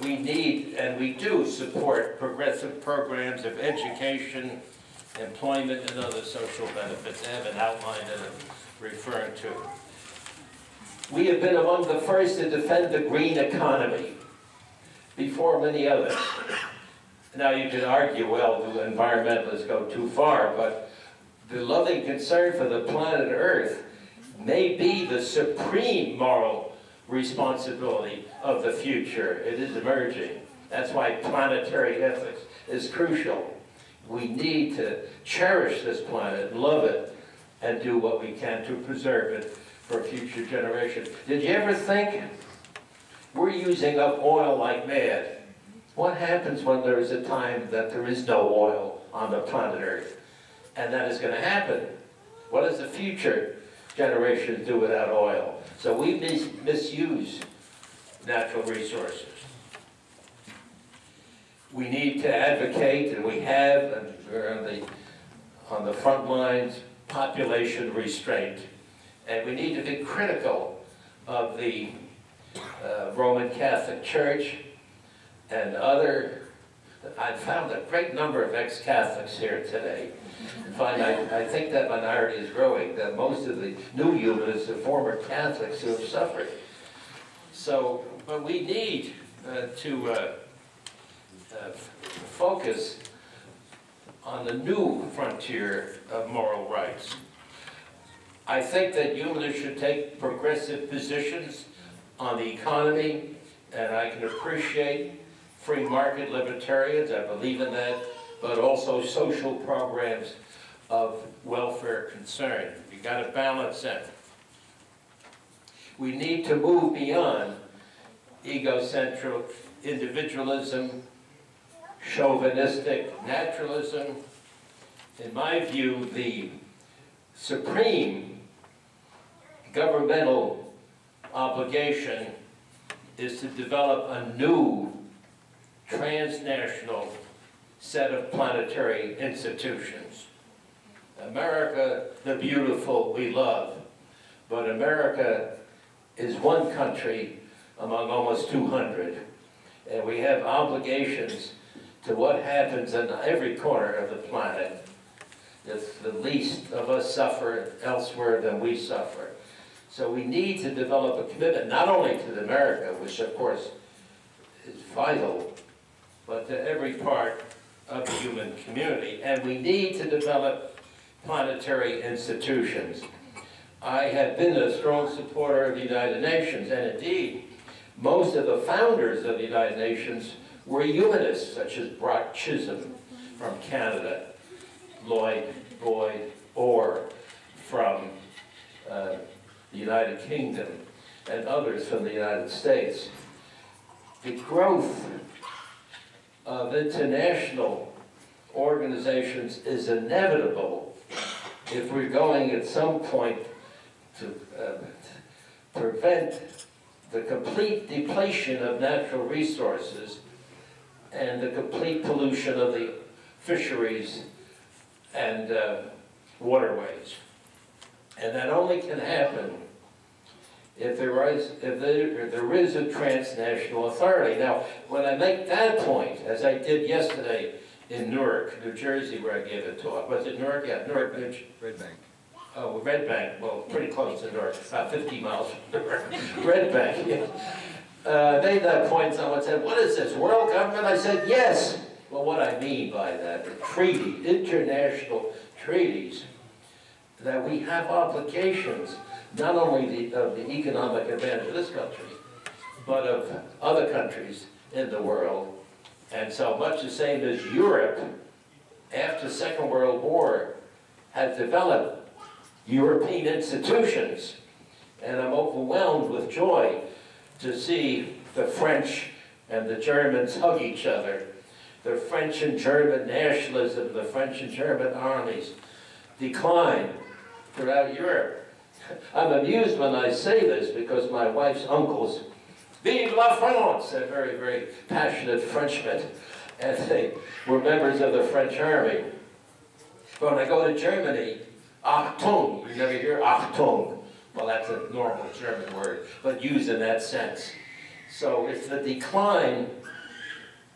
we need and we do support progressive programs of education, employment, and other social benefits. I have an outline that I'm referring to. We have been among the first to defend the green economy before many others. Now you can argue, well, do environmentalists go too far, but the loving concern for the planet Earth may be the supreme moral responsibility of the future. It is emerging. That's why planetary ethics is crucial. We need to cherish this planet, love it, and do what we can to preserve it for future generations. Did you ever think we're using up oil like mad? What happens when there is a time that there is no oil on the planet Earth? And that is going to happen. What does the future generations do without oil? So we misuse natural resources. We need to advocate, and we have, and we're on the front lines, population restraint. And we need to be critical of the Roman Catholic Church and other. I've found a great number of ex-Catholics here today. In fact, I think that minority is growing, that most of the new humanists are former Catholics who have suffered. So, but we need to focus on the new frontier of moral rights. I think that humanists should take progressive positions on the economy, and I can appreciate free market libertarians, I believe in that, but also social programs of welfare concern. You got to balance that. We need to move beyond egocentric individualism, chauvinistic naturalism. In my view, the supreme governmental obligation is to develop a new transnational set of planetary institutions. America, the beautiful, we love, but America is one country among almost 200, and we have obligations to what happens in every corner of the planet. If the least of us suffer elsewhere than we suffer. So we need to develop a commitment not only to America, which of course is vital, but to every part of the human community. And we need to develop planetary institutions. I have been a strong supporter of the United Nations, and indeed, most of the founders of the United Nations were humanists, such as Brock Chisholm from Canada, Lloyd Boyd Orr from the United Kingdom, and others from the United States. The growth of international organizations is inevitable if we're going at some point to prevent the complete depletion of natural resources and the complete pollution of the fisheries and waterways. And that only can happen if there is a transnational authority. Now, when I make that point, as I did yesterday in Newark, New Jersey, where I gave a talk, was it Newark? Yeah, Newark, Red Bank. Oh, Red Bank, well, pretty close to Newark, about 50 miles from Newark. Red Bank, yeah. I made that point, someone said, what is this, world government? I said, yes. Well, what I mean by that, the treaty, international treaties, that we have obligations, not only of the economic advantage of this country, but of other countries in the world. And so much the same as Europe, after the Second World War, has developed European institutions. And I'm overwhelmed with joy to see the French and the Germans hug each other. The French and German nationalism, the French and German armies decline throughout Europe. I'm amused when I say this because my wife's uncles, Vive la France, they're very, very passionate Frenchmen, and they were members of the French army. But when I go to Germany, Achtung, you never hear Achtung. Well, that's a normal German word, but used in that sense. So it's the decline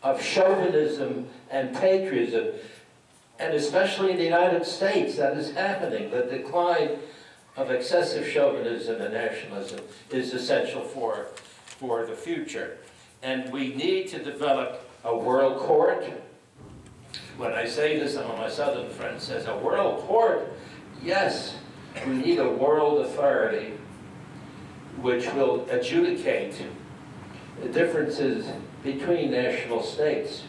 of chauvinism and patriotism, and especially in the United States, that is happening. The decline of excessive chauvinism and nationalism is essential for the future. And we need to develop a world court. When I say this, some of my southern friends says, a world court? Yes, we need a world authority which will adjudicate the differences between national states.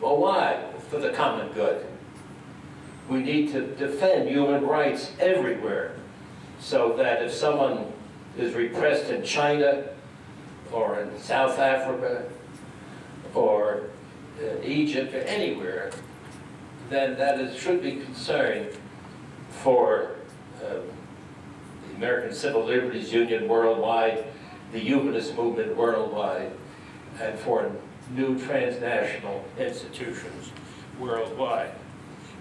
Well, why? For the common good. We need to defend human rights everywhere, so that if someone is repressed in China, or in South Africa, or Egypt, or anywhere, then that should be concern for the American Civil Liberties Union worldwide, the Humanist movement worldwide, and for new transnational institutions worldwide.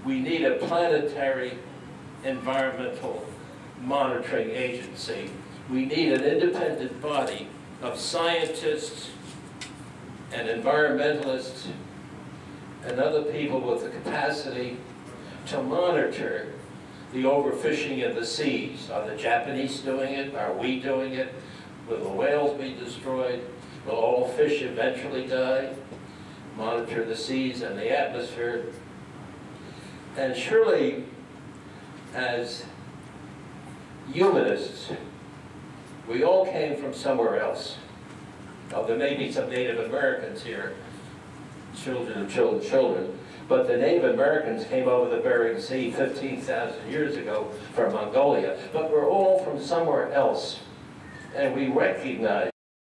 We need a planetary environmental monitoring agency. We need an independent body of scientists and environmentalists and other people with the capacity to monitor the overfishing in the seas. Are the Japanese doing it? Are we doing it? Will the whales be destroyed? Will all fish eventually die? Monitor the seas and the atmosphere. And surely, as humanists, we all came from somewhere else. Now, there may be some Native Americans here, children of children, but the Native Americans came over the Bering Sea 15,000 years ago from Mongolia. But we're all from somewhere else, and we recognize